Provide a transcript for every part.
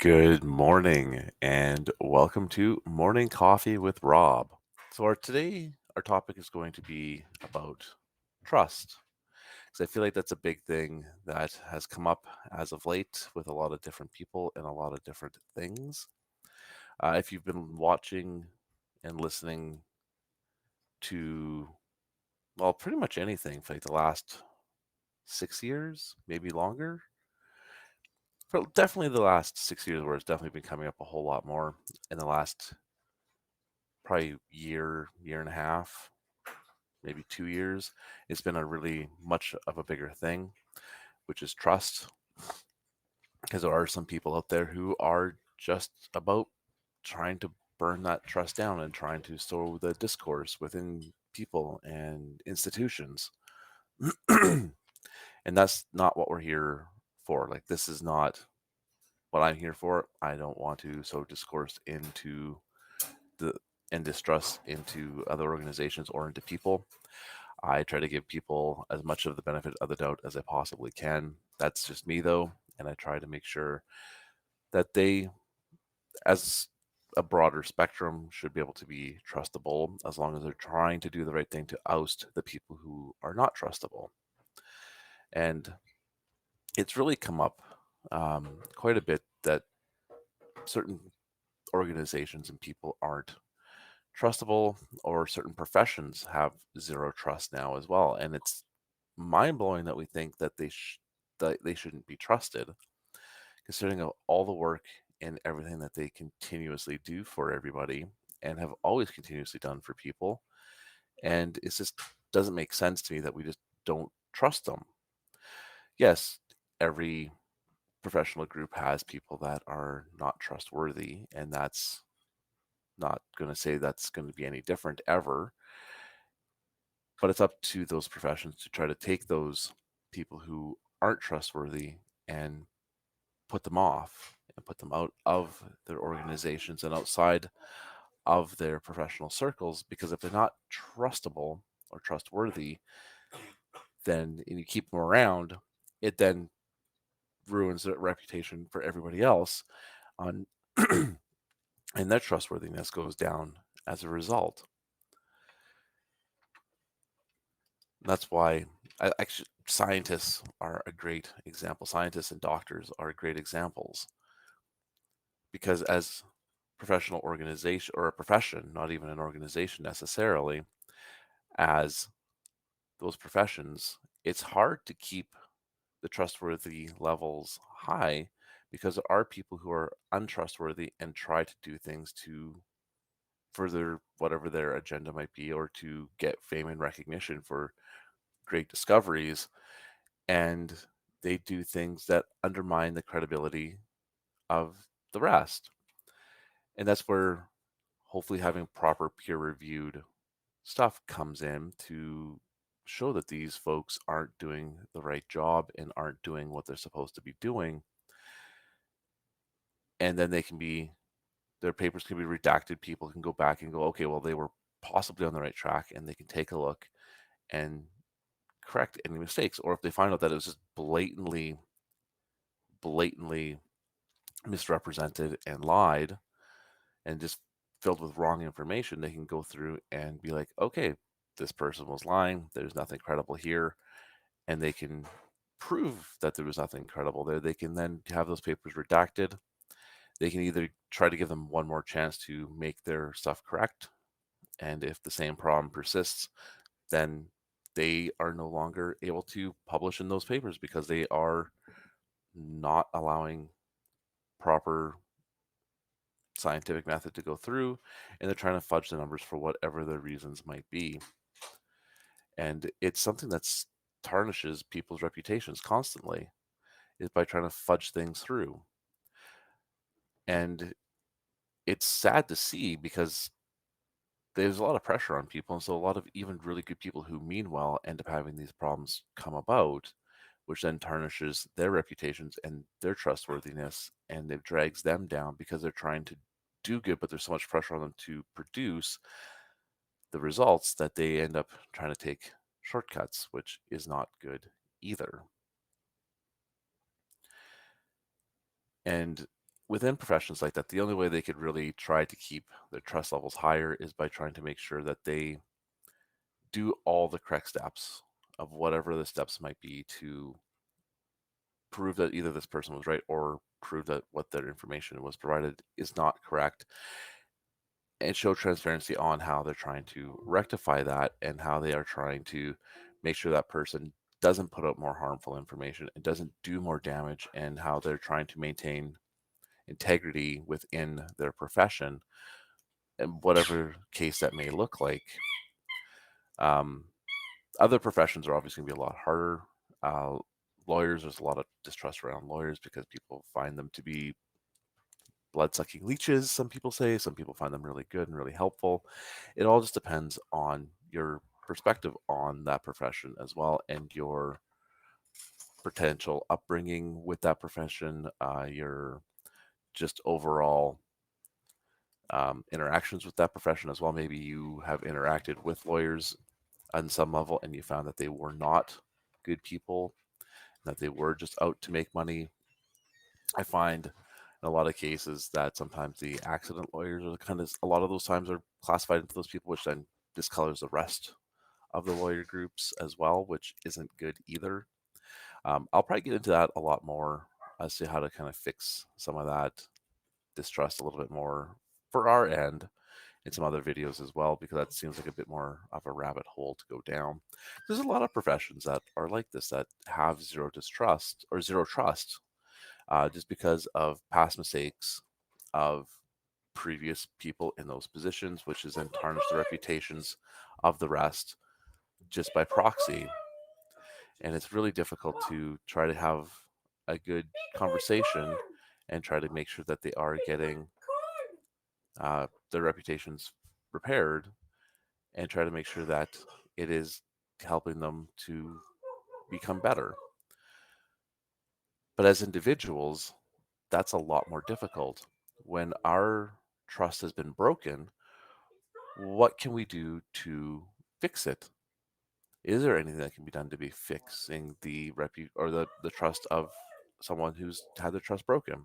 Good morning and welcome to Morning Coffee with Rob. So our topic is going to be about trust. Because I feel like that's a big thing that has come up as of late with a lot of different people and a lot of different things. If you've been watching and listening to, well, pretty much anything for like the last 6 years, maybe longer, for definitely the last 6 years, where it's definitely been coming up a whole lot more in the last probably year and a half, maybe 2 years. It's been a really much of a bigger thing, which is trust, because there are some people out there who are just about trying to burn that trust down and trying to sow the discourse within people and institutions. And that's not what we're here for. Like, this is not what I'm here for. I don't want to sow discourse into the and distrust into other organizations or into people. I try to give people as much of the benefit of the doubt as I possibly can. That's just me, though. And I try to make sure that they, as a broader spectrum, should be able to be trustable as long as they're trying to do the right thing to oust the people who are not trustable. And it's really come up quite a bit that certain organizations and people aren't trustable, or certain professions have zero trust now as well. And it's mind blowing that we think that that they shouldn't be trusted, considering all the work and everything that they continuously do for everybody and have always continuously done for people. And it just doesn't make sense to me that we just don't trust them. Yes, every professional group has people that are not trustworthy, and that's not going to say that's going to be any different ever. But it's up to those professions to try to take those people who aren't trustworthy and put them off and put them out of their organizations and outside of their professional circles. Because if they're not trustable or trustworthy, then and you keep them around, it then ruins their reputation for everybody else on and their trustworthiness goes down as a result. That's why actually scientists are a great example. Scientists and doctors are great examples, because as professional organization, or a profession, not even an organization necessarily, as those professions, it's hard to keep the trustworthy levels high, because there are people who are untrustworthy and try to do things to further whatever their agenda might be, or to get fame and recognition for great discoveries. And they do things that undermine the credibility of the rest. And that's where hopefully having proper peer reviewed stuff comes in to show that these folks aren't doing the right job and aren't doing what they're supposed to be doing. And then their papers can be redacted. People can go back and go, okay, well, they were possibly on the right track, and they can take a look and correct any mistakes. Or if they find out that it was just blatantly misrepresented and lied and just filled with wrong information, they can go through and be like, okay, this person was lying. There's nothing credible here. And they can prove that there was nothing credible there. They can then have those papers redacted. They can either try to give them one more chance to make their stuff correct. And if the same problem persists, then they are no longer able to publish in those papers, because they are not allowing proper scientific method to go through, and they're trying to fudge the numbers for whatever their reasons might be. And it's something that tarnishes people's reputations constantly, is by trying to fudge things through. And it's sad to see, because there's a lot of pressure on people, and so a lot of even really good people who mean well end up having these problems come about, which then tarnishes their reputations and their trustworthiness, and it drags them down because they're trying to do good, but there's so much pressure on them to produce the results that they end up trying to take shortcuts, which is not good either. And within professions like that, the only way they could really try to keep their trust levels higher is by trying to make sure that they do all the correct steps of whatever the steps might be to prove that either this person was right or prove that what their information was provided is not correct, and show transparency on how they're trying to rectify that and how they are trying to make sure that person doesn't put out more harmful information and doesn't do more damage, and how they're trying to maintain integrity within their profession and whatever case that may look like. Um, Other professions are obviously going to be a lot harder. Uh, Lawyers, there's a lot of distrust around lawyers because people find them to be blood-sucking leeches, some people say. Some people find them really good and really helpful. It all just depends on your perspective on that profession as well, and your potential upbringing with that profession, your just overall interactions with that profession as well. Maybe you have interacted with lawyers on some level and you found that they were not good people, that they were just out to make money. I find in a lot of cases that sometimes the accident lawyers are kind of, a lot of those times are classified into those people, which then discolors the rest of the lawyer groups as well, which isn't good either. I'll probably get into that a lot more as to how to kind of fix some of that distrust a little bit more for our end in some other videos as well, because that seems like a bit more of a rabbit hole to go down. There's a lot of professions that are like this, that have zero distrust or zero trust, just because of past mistakes of previous people in those positions, which has then tarnished the reputations of the rest just by proxy. And it's really difficult to try to have a good conversation and try to make sure that they are getting their reputations repaired, and try to make sure that it is helping them to become better. But as individuals, that's a lot more difficult. When our trust has been broken, what can we do to fix it? Is there anything that can be done to be fixing the or the trust of someone who's had their trust broken?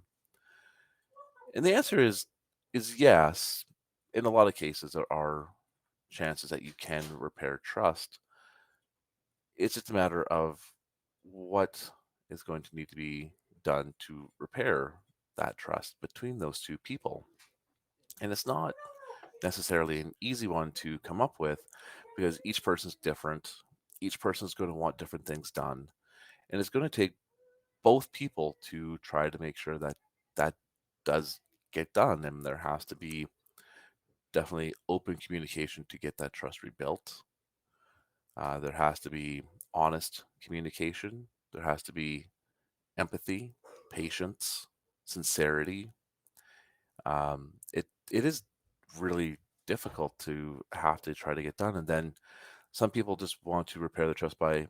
And the answer is yes. In a lot of cases, there are chances that you can repair trust. It's just a matter of what is going to need to be done to repair that trust between those two people. And it's not necessarily an easy one to come up with, because each person's different. Each person's going to want different things done. And it's going to take both people to try to make sure that that does get done. And there has to be definitely open communication to get that trust rebuilt. There has to be honest communication. There has to be empathy, patience, sincerity. It is really difficult to have to try to get done. And then some people just want to repair the trust by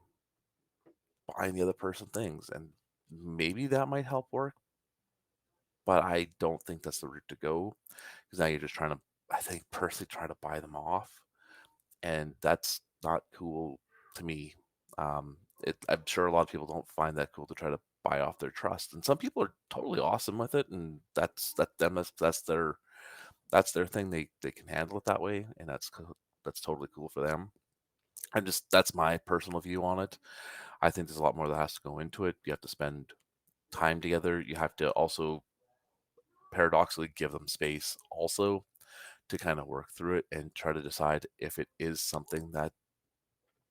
buying the other person things, and maybe that might help work, but I don't think that's the route to go, because now you're just trying to, I think, personally try to buy them off, and that's not cool to me. I'm sure a lot of people don't find that cool to try to buy off their trust, and some people are totally awesome with it, and that's their thing. They can handle it that way, and that's totally cool for them. That's my personal view on it. I think there's a lot more that has to go into it. You have to spend time together. You have to also paradoxically give them space also to kind of work through it and try to decide if it is something that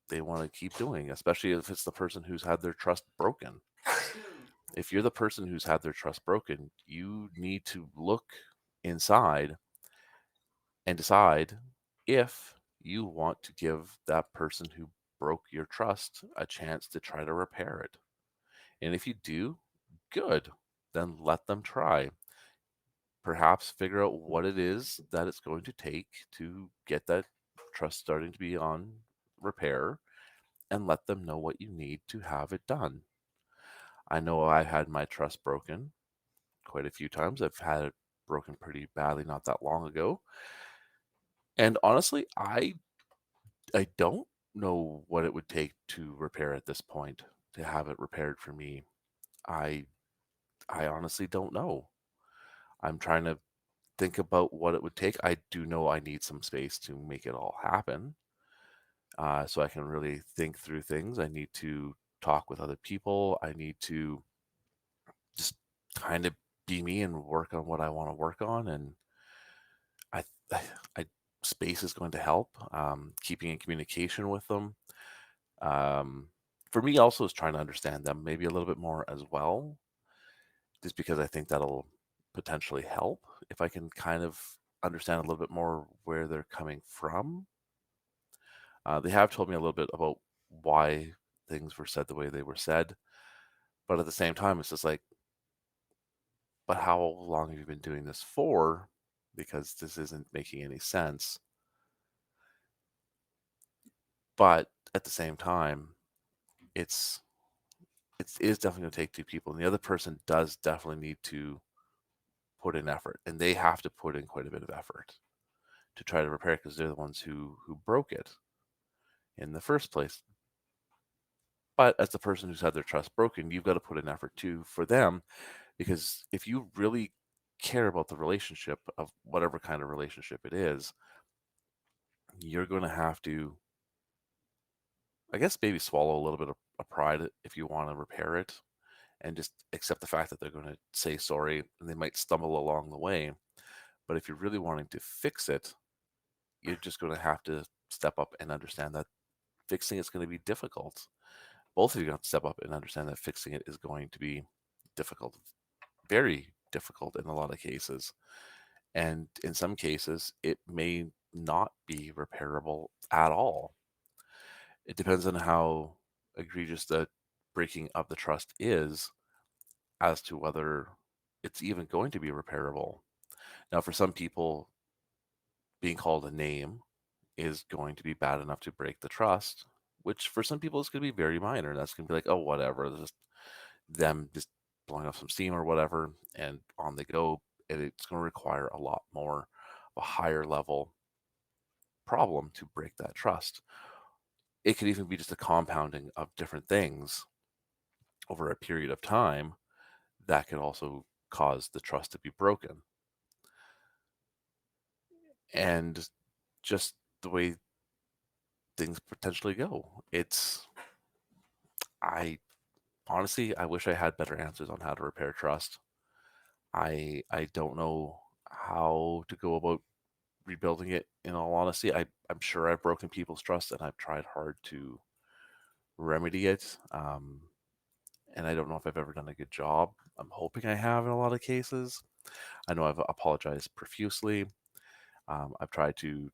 they want to keep doing, especially if it's the person who's had their trust broken. If you're the person who's had their trust broken, you need to look inside and decide if you want to give that person who broke your trust a chance to try to repair it. And if you do, good, then let them try. Perhaps figure out what it is that it's going to take to get that trust starting to be on repair, and let them know what you need to have it done. I know I had my trust broken quite a few times. I've had it broken pretty badly not that long ago. And honestly, I don't know what it would take to repair at this point, to have it repaired for me. I I honestly don't know. I'm trying to think about what it would take. I do know I need some space to make it all happen, so I can really think through things. I need to talk with other people. I need to just kind of be me and work on what I want to work on. And I, I, I space is going to help. Keeping in communication with them. Um, for me, also is trying to understand them maybe a little bit more as well, just because I think that'll potentially help if I can kind of understand a little bit more where they're coming from. They have told me a little bit about why things were said the way they were said, but at the same time, it's just like, but how long have you been doing this for? Because this isn't making any sense. But at the same time, it's it is definitely going to take two people, and the other person does definitely need to put in effort, and they have to put in quite a bit of effort to try to repair it because they're the ones who broke it in the first place. But as the person who's had their trust broken, you've got to put in effort too for them, because if you really care about the relationship of whatever kind of relationship it is, you're going to have to, I guess, maybe swallow a little bit of pride if you want to repair it, and just accept the fact that they're going to say sorry and they might stumble along the way. But if you're really wanting to fix it, you're just going to have to step up and understand that fixing it's going to be difficult. Both of you have to step up and understand that fixing it is going to be difficult, very difficult in a lot of cases. And in some cases, it may not be repairable at all. It depends on how egregious the breaking of the trust is as to whether it's even going to be repairable. Now, for some people, being called a name is going to be bad enough to break the trust, which for some people is going to be very minor. That's going to be like, oh, whatever, just them just blowing off some steam or whatever, and on they go. And it's going to require a lot more, a higher level problem to break that trust. It could even be just a compounding of different things over a period of time that can also cause the trust to be broken. And just the way things potentially go, I honestly, I wish I had better answers on how to repair trust. I don't know how to go about rebuilding it, in all honesty. I'm sure I've broken people's trust and I've tried hard to remedy it. And I don't know if I've ever done a good job. I'm hoping I have in a lot of cases. I know I've apologized profusely. I've tried to,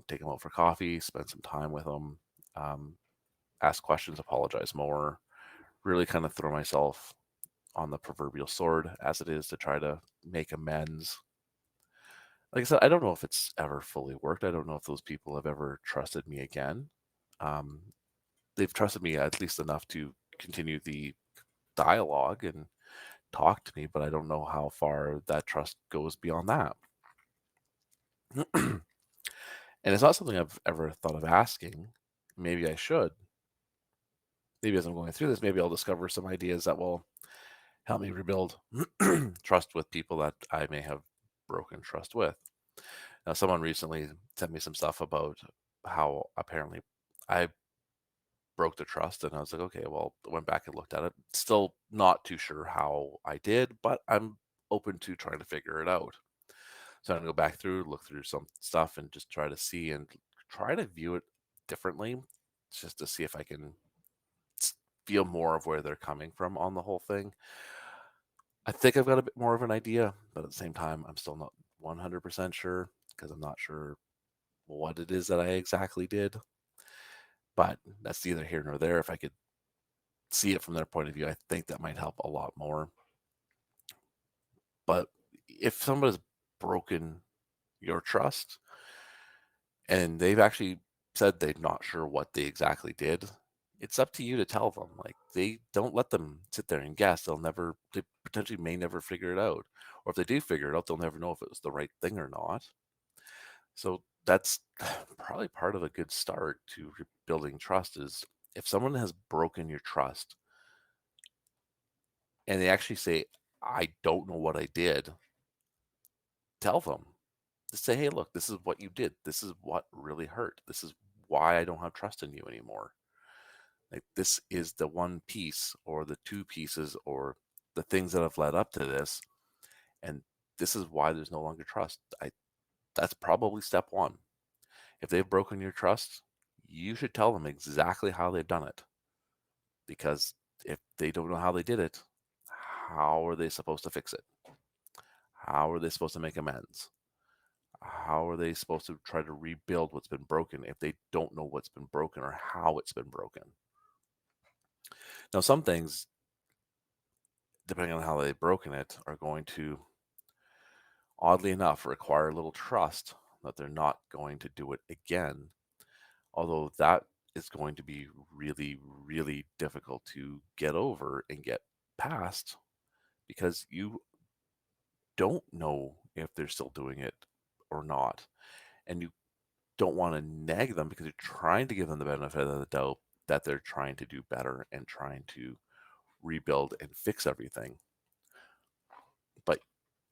take them out for coffee, spend some time with them, um, ask questions, apologize more, really kind of throw myself on the proverbial sword as it is to try to make amends. Like I said, I don't know if it's ever fully worked. I don't know if those people have ever trusted me again. Um, they've trusted me at least enough to continue the dialogue and talk to me, but I don't know how far that trust goes beyond that. And it's not something I've ever thought of asking. Maybe I should. Maybe as I'm going through this, maybe I'll discover some ideas that will help me rebuild trust with people that I may have broken trust with. Now, someone recently sent me some stuff about how apparently I broke the trust, and I was like, okay, well, I went back and looked at it. Still not too sure how I did, but I'm open to trying to figure it out. So I'm gonna go back through, look through some stuff, and just try to see and try to view it differently, just to see if I can feel more of where they're coming from on the whole thing. I think I've got a bit more of an idea, but at the same time, I'm still not 100% sure because I'm not sure what it is that I exactly did. But that's neither here nor there. If I could see it from their point of view, I think that might help a lot more. But if somebody's broken your trust and they've actually said they're not sure what they exactly did, it's up to you to tell them. Like, they don't let them sit there and guess. They potentially may never figure it out. Or if they do figure it out, they'll never know if it was the right thing or not. So that's probably part of a good start to rebuilding trust is if someone has broken your trust and they actually say, I don't know what I did, tell them. Just say, hey, look, this is what you did. This is what really hurt. This is why I don't have trust in you anymore. Like, this is the one piece or the two pieces or the things that have led up to this. And this is why there's no longer trust. That's probably step one. If they've broken your trust, you should tell them exactly how they've done it. Because if they don't know how they did it, how are they supposed to fix it? How are they supposed to make amends? How are they supposed to try to rebuild what's been broken if they don't know what's been broken or how it's been broken? Now, some things, depending on how they've broken it, are going to, oddly enough, require a little trust that they're not going to do it again. Although that is going to be really, really difficult to get over and get past because you don't know if they're still doing it or not. And you don't want to nag them because you're trying to give them the benefit of the doubt that they're trying to do better and trying to rebuild and fix everything. But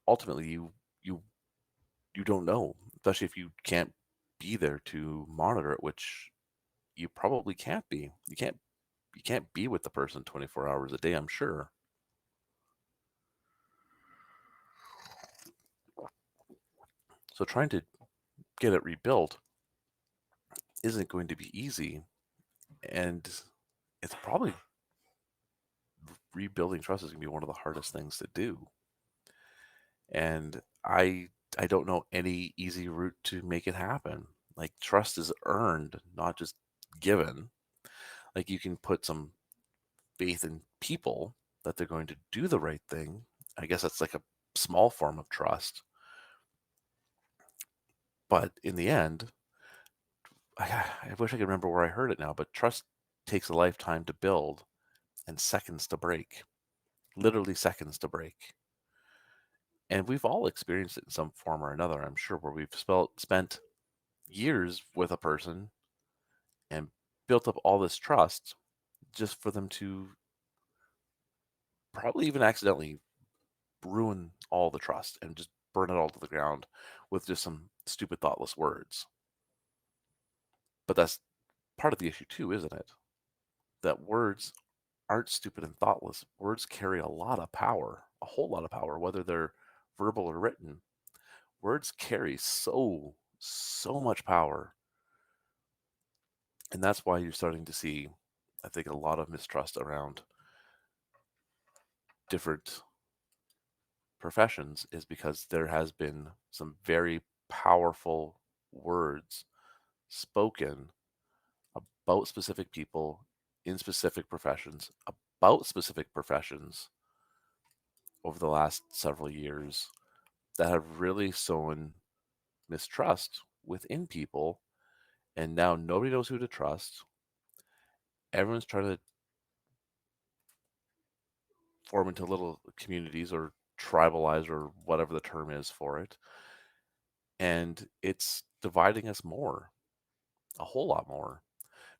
ultimately you you don't know, especially if you can't be there to monitor it, which you probably can't be. You can't be with the person 24 hours a day, I'm sure. So trying to get it rebuilt isn't going to be easy, and it's probably rebuilding trust is going to be one of the hardest things to do. And I don't know any easy route to make it happen. Like, trust is earned, not just given. Like, you can put some faith in people that they're going to do the right thing. I guess that's like a small form of trust. But in the end, I wish I could remember where I heard it now, but trust takes a lifetime to build and seconds to break. Literally seconds to break. And we've all experienced it in some form or another, I'm sure, where we've spent years with a person and built up all this trust just for them to probably even accidentally ruin all the trust and just burn it all to the ground with just some stupid, thoughtless words. But that's part of the issue, too, isn't it? That words aren't stupid and thoughtless. Words carry a lot of power, a whole lot of power, whether they're verbal or written. Words carry so much power. And that's why you're starting to see, I think, a lot of mistrust around different professions is because there has been some very powerful words spoken about specific people in specific professions, about specific professions over the last several years that have really sown mistrust within people. And now nobody knows who to trust. Everyone's trying to form into little communities or tribalize or whatever the term is for it. And it's dividing us more, a whole lot more,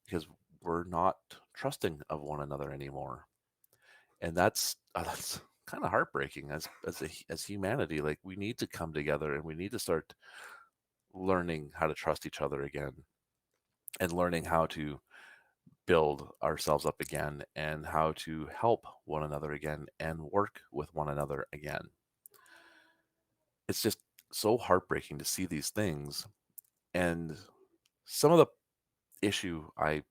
because we're not trusting of one another anymore. And that's kind of heartbreaking as humanity. Like, we need to come together and we need to start learning how to trust each other again and learning how to build ourselves up again and how to help one another again and work with one another again. It's just so heartbreaking to see these things. And some of the issue I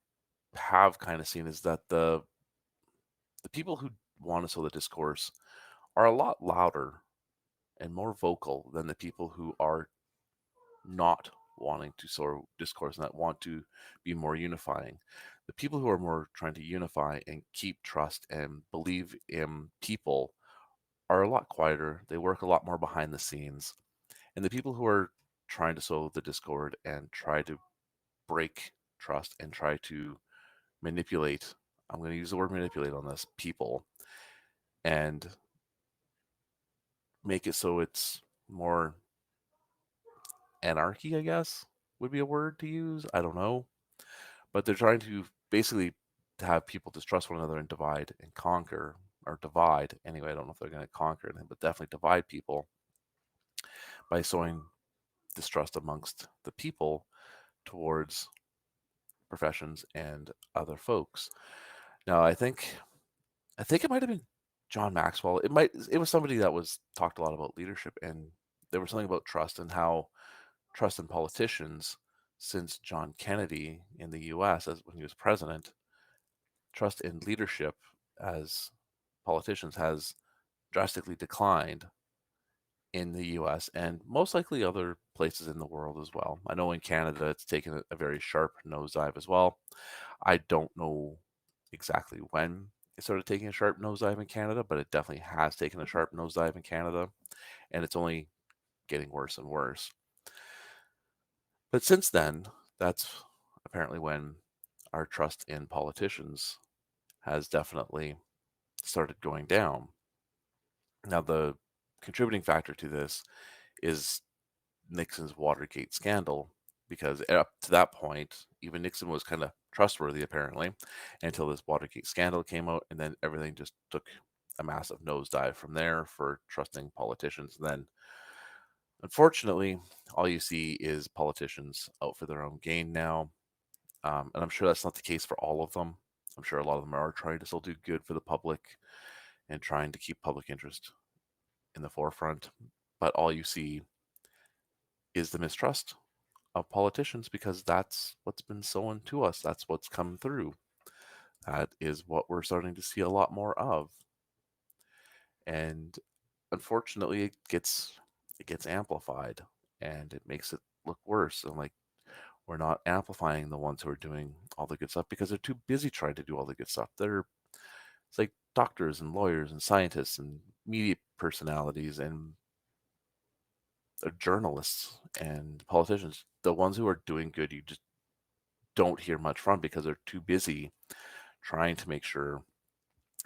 have kind of seen is that the people who want to sow the discourse are a lot louder and more vocal than the people who are not wanting to sow discourse and that want to be more unifying. The people who are more trying to unify and keep trust and believe in people are a lot quieter. They work a lot more behind the scenes. And the people who are trying to sow the discord and try to break trust and try to manipulate, I'm going to use the word manipulate on this, people, and make it so it's more anarchy, I guess, would be a word to use. I don't know. But they're trying to basically have people distrust one another and divide and conquer, or divide. Anyway, I don't know if they're going to conquer anything, but definitely divide people by sowing distrust amongst the people towards professions and other folks. Now, I think it might have been John Maxwell. It was somebody that was talked a lot about leadership, and there was something about trust and how trust in politicians since John Kennedy in the US as when he was president, trust in leadership as politicians has drastically declined in the US and most likely other places in the world as well. I know in Canada it's taken a very sharp nosedive as well. I don't know exactly when it started taking a sharp nosedive in Canada, but it definitely has taken a sharp nosedive in Canada, and it's only getting worse and worse. But since then, that's apparently when our trust in politicians has definitely started going down. Now, the contributing factor to this is Nixon's Watergate scandal, because up to that point, even Nixon was kind of trustworthy apparently until this Watergate scandal came out, and then everything just took a massive nosedive from there for trusting politicians. And then, unfortunately, all you see is politicians out for their own gain now. And I'm sure that's not the case for all of them. I'm sure a lot of them are trying to still do good for the public and trying to keep public interest in the forefront. But all you see is the mistrust of politicians because that's what's been sown to us. That's what's come through. That is what we're starting to see a lot more of. And unfortunately it gets amplified and it makes it look worse. And like we're not amplifying the ones who are doing all the good stuff because they're too busy trying to do all the good stuff. It's like doctors and lawyers and scientists and media personalities and journalists and politicians. The ones who are doing good, you just don't hear much from because they're too busy trying to make sure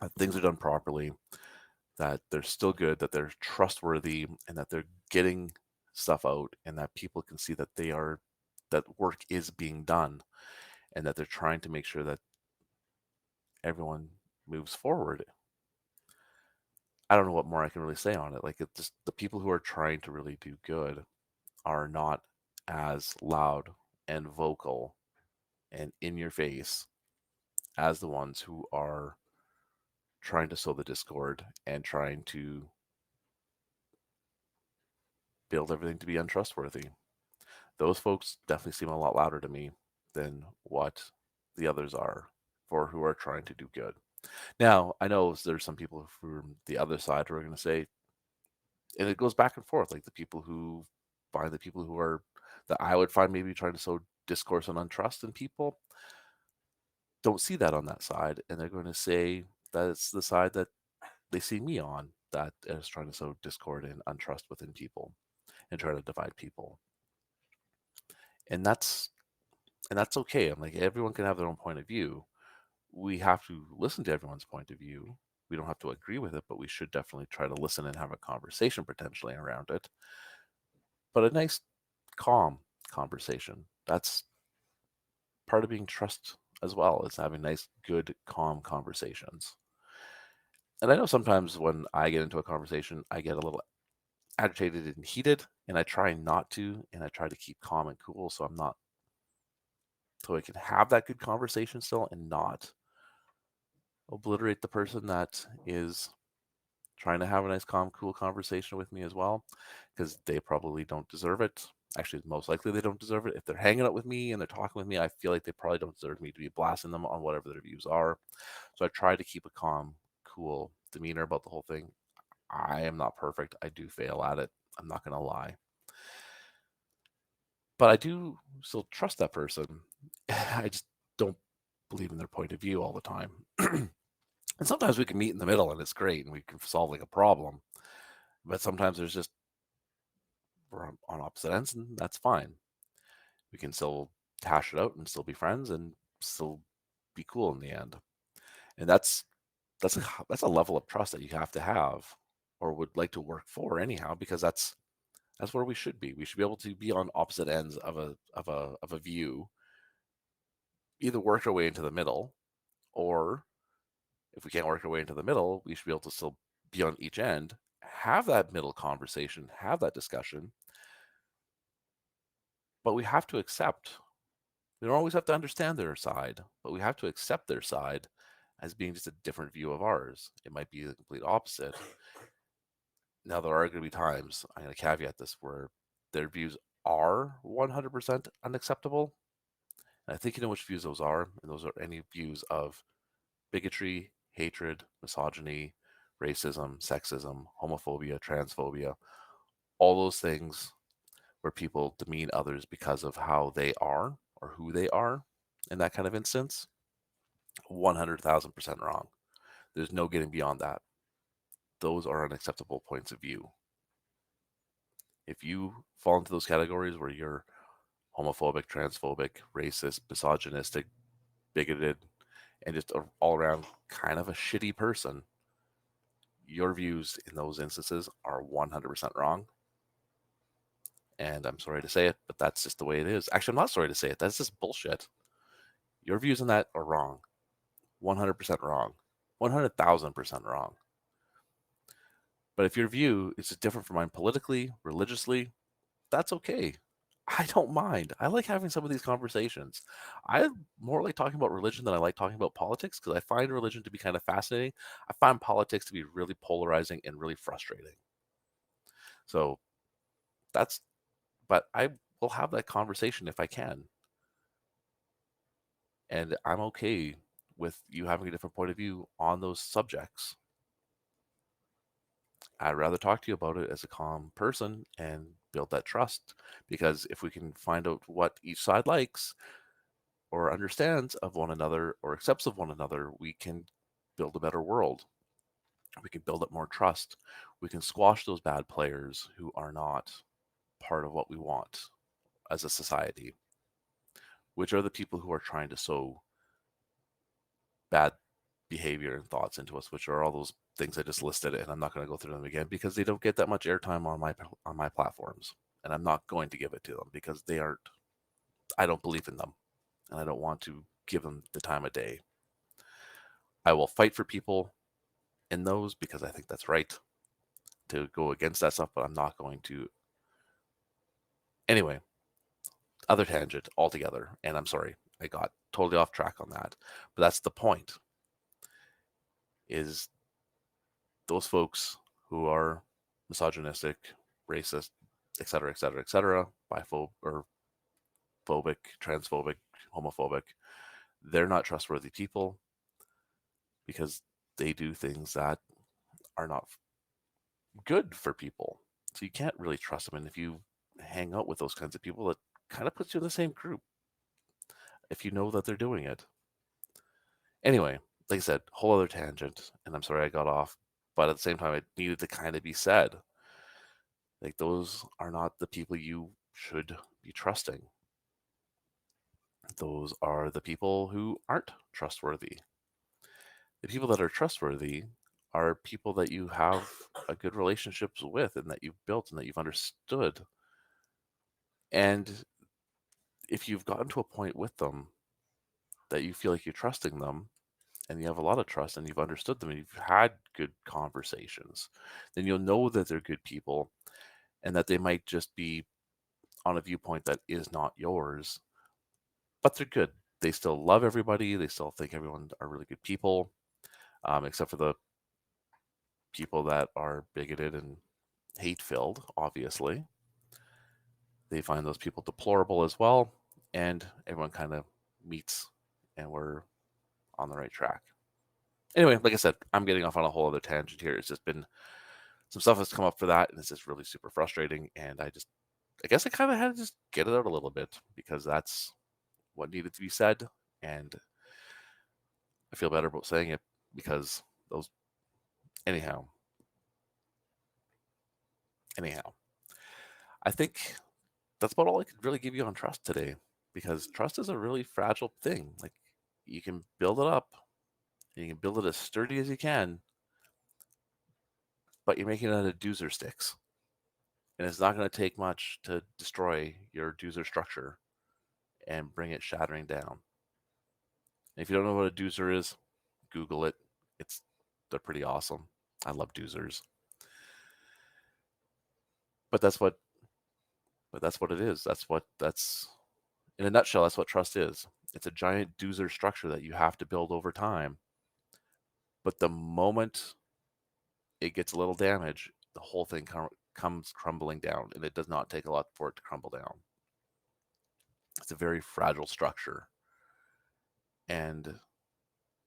that things are done properly, that they're still good, that they're trustworthy, and that they're getting stuff out, and that people can see that work is being done, and that they're trying to make sure that everyone moves forward. I don't know what more I can really say on it. Like it just the people who are trying to really do good are not as loud and vocal and in your face as the ones who are trying to sow the discord and trying to build everything to be untrustworthy. Those folks definitely seem a lot louder to me than what the others are for who are trying to do good. Now, I know there's some people from the other side who are going to say, and it goes back and forth, like the people who find the people who are that I would find maybe trying to sow discourse and untrust in people don't see that on that side, and they're going to say that it's the side that they see me on that is trying to sow discord and untrust within people and try to divide people. And that's okay. I'm like everyone can have their own point of view. We have to listen to everyone's point of view. We don't have to agree with it, but we should definitely try to listen and have a conversation potentially around it. But a nice, calm conversation. That's part of being trust as well, is having nice, good, calm conversations. And I know sometimes when I get into a conversation, I get a little agitated and heated, and I try not to, and I try to keep calm and cool so I'm not so I can have that good conversation still and not obliterate the person that is trying to have a nice, calm, cool conversation with me as well, because they probably don't deserve it. Actually, most likely they don't deserve it. If they're hanging out with me and they're talking with me, I feel like they probably don't deserve me to be blasting them on whatever their views are. So I try to keep a calm, cool demeanor about the whole thing. I am not perfect. I do fail at it. I'm not going to lie. But I do still trust that person. I just don't believe in their point of view all the time. And sometimes we can meet in the middle and it's great and we can solve like a problem. But sometimes we're on opposite ends and that's fine. We can still hash it out and still be friends and still be cool in the end. And that's a level of trust that you have to have or would like to work for anyhow, because that's where we should be. We should be able to be on opposite ends of a view, either work our way into the middle, or if we can't work our way into the middle, we should be able to still be on each end, have that middle conversation, have that discussion, But we have to accept, we don't always have to understand their side, but we have to accept their side as being just a different view of ours. It might be the complete opposite. Now, there are going to be times, I'm going to caveat this, where their views are 100% unacceptable. And I think you know which views those are. And those are any views of bigotry, hatred, misogyny, racism, sexism, homophobia, transphobia, all those things where people demean others because of how they are or who they are in that kind of instance. 100,000% wrong. There's no getting beyond that. Those are unacceptable points of view. If you fall into those categories where you're homophobic, transphobic, racist, misogynistic, bigoted, and just all around kind of a shitty person, your views in those instances are 100% wrong. And I'm sorry to say it, but that's just the way it is. Actually, I'm not sorry to say it. That's just bullshit. Your views on that are wrong. 100% wrong. 100,000% wrong. But if your view is different from mine politically, religiously, that's okay. I don't mind. I like having some of these conversations. I more like talking about religion than I like talking about politics because I find religion to be kind of fascinating. I find politics to be really polarizing and really frustrating. So that's, but I will have that conversation if I can. And I'm okay with you having a different point of view on those subjects. I'd rather talk to you about it as a calm person and build that trust because if we can find out what each side likes or understands of one another or accepts of one another, we can build a better world. We can build up more trust. We can squash those bad players who are not part of what we want as a society, which are the people who are trying to sow bad behavior and thoughts into us, which are all those things I just listed, and I'm not going to go through them again because they don't get that much airtime on my platforms, and I'm not going to give it to them because they aren't. I don't believe in them, and I don't want to give them the time of day. I will fight for people in those because I think that's right to go against that stuff, but I'm not going to. Anyway, other tangent altogether, and I'm sorry I got totally off track on that, but that's the point. Is those folks who are misogynistic, racist, etc., etc., etc., biphobic or phobic, transphobic, homophobic, they're not trustworthy people because they do things that are not good for people. So you can't really trust them. And if you hang out with those kinds of people, it kind of puts you in the same group if you know that they're doing it. Anyway, like I said, whole other tangent, and I'm sorry I got off, but at the same time, it needed to kind of be said. Like, those are not the people you should be trusting. Those are the people who aren't trustworthy. The people that are trustworthy are people that you have a good relationships with and that you've built and that you've understood. And if you've gotten to a point with them that you feel like you're trusting them and you have a lot of trust and you've understood them and you've had good conversations, then you'll know that they're good people and that they might just be on a viewpoint that is not yours, but they're good. They still love everybody. They still think everyone are really good people, except for the people that are bigoted and hate filled, obviously. They find those people deplorable as well. And everyone kind of meets and we're on the right track. Anyway, like I said, I'm getting off on a whole other tangent here. It's just been some stuff that's come up for that, and it's just really super frustrating. And I guess I kind of had to just get it out a little bit because that's what needed to be said. And I feel better about saying it because those, anyhow, anyhow, I think that's about all I could really give you on trust today because trust is a really fragile thing. Like, you can build it up, and you can build it as sturdy as you can, but you're making it out of doozer sticks. And it's not going to take much to destroy your doozer structure and bring it shattering down. And if you don't know what a doozer is, Google it. They're pretty awesome. I love doozers. But that's what But that's what it is. That's in a nutshell, that's what trust is. It's a giant doozer structure that you have to build over time. But the moment it gets a little damage, the whole thing comes crumbling down, and it does not take a lot for it to crumble down. It's a very fragile structure, and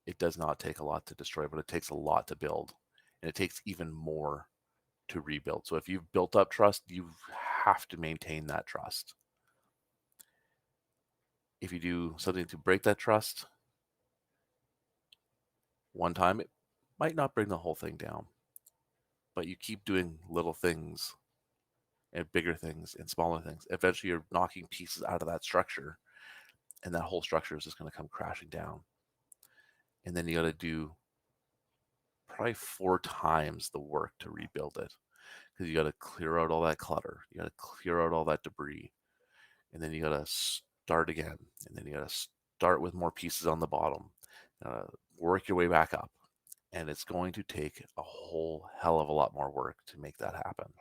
it does not take a lot to destroy, but it takes a lot to build, and it takes even more to rebuild. So if you've built up trust, you have to maintain that trust. If you do something to break that trust one time, it might not bring the whole thing down, but you keep doing little things and bigger things and smaller things. Eventually, you're knocking pieces out of that structure, and that whole structure is just going to come crashing down. And then you got to do probably 4 times the work to rebuild it, because you got to clear out all that clutter, you got to clear out all that debris, and then you got to start again, and then you got to start with more pieces on the bottom, work your way back up, and it's going to take a whole hell of a lot more work to make that happen.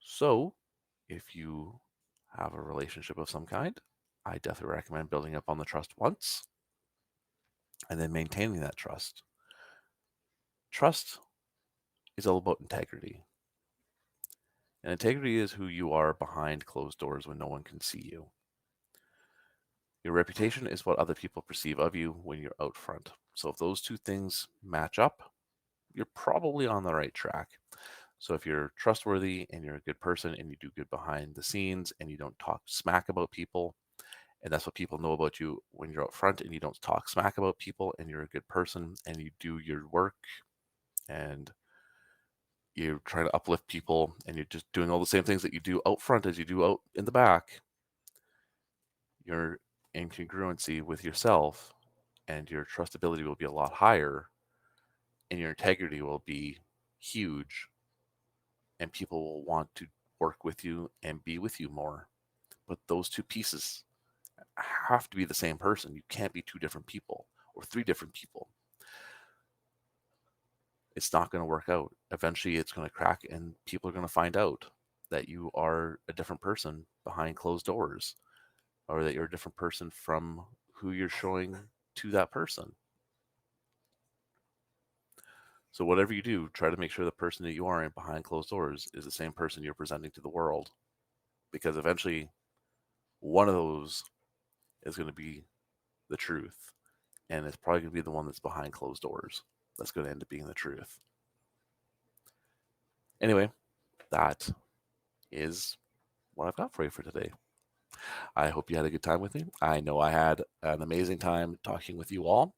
So if you have a relationship of some kind, I definitely recommend building up on the trust once and then maintaining that trust. Trust is all about integrity. And integrity is who you are behind closed doors when no one can see you. Your reputation is what other people perceive of you when you're out front. So if those two things match up, you're probably on the right track. So if you're trustworthy and you're a good person and you do good behind the scenes and you don't talk smack about people, and that's what people know about you when you're out front and you don't talk smack about people and you're a good person and you do your work and you're trying to uplift people and you're just doing all the same things that you do out front as you do out in the back, your incongruency with yourself and your trustability will be a lot higher and your integrity will be huge, and people will want to work with you and be with you more. But those two pieces have to be the same person. You can't be 2 different people or 3 different people. It's not going to work out. Eventually, it's going to crack, and people are going to find out that you are a different person behind closed doors, or that you're a different person from who you're showing to that person. So, whatever you do, try to make sure the person that you are in behind closed doors is the same person you're presenting to the world, because eventually, one of those is going to be the truth, and it's probably going to be the one that's behind closed doors that's going to end up being the truth. Anyway, that is what I've got for you for today. I hope you had a good time with me. I know I had an amazing time talking with you all.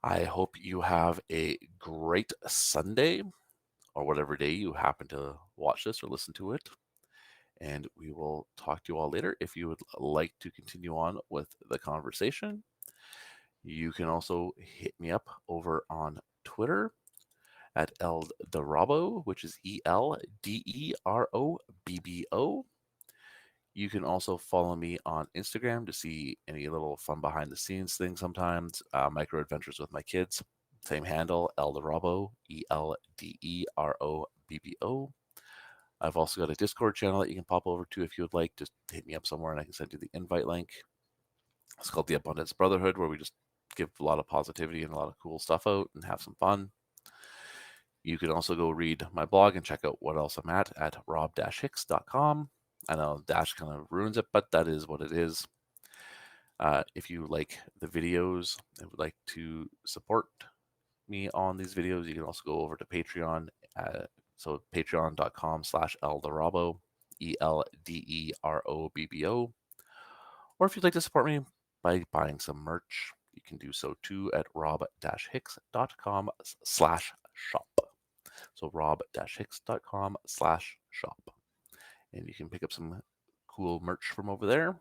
I hope you have a great Sunday or whatever day you happen to watch this or listen to it. And we will talk to you all later. If you would like to continue on with the conversation, you can also hit me up over on Twitter at Elderobbo, which is ELDEROBBO. You can also follow me on Instagram to see any little fun behind the scenes things sometimes. Micro adventures with my kids. Same handle, Elderobbo, ELDEROBBO. I've also got a Discord channel that you can pop over to if you would like. Just hit me up somewhere and I can send you the invite link. It's called the Abundance Brotherhood, where we just give a lot of positivity and a lot of cool stuff out and have some fun. You can also go read my blog and check out what else I'm at rob-hicks.com. I know dash kind of ruins it, but that is what it is. If you like the videos and would like to support me on these videos, you can also go over to Patreon. So patreon.com/Elderobbo, ELDEROBBO. Or if you'd like to support me by buying some merch, you can do so too at rob-hicks.com/shop. So rob-hicks.com/shop. And you can pick up some cool merch from over there.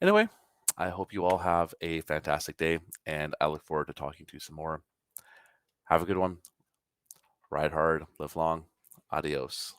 Anyway, I hope you all have a fantastic day, and I look forward to talking to you some more. Have a good one. Ride hard, live long. Adios.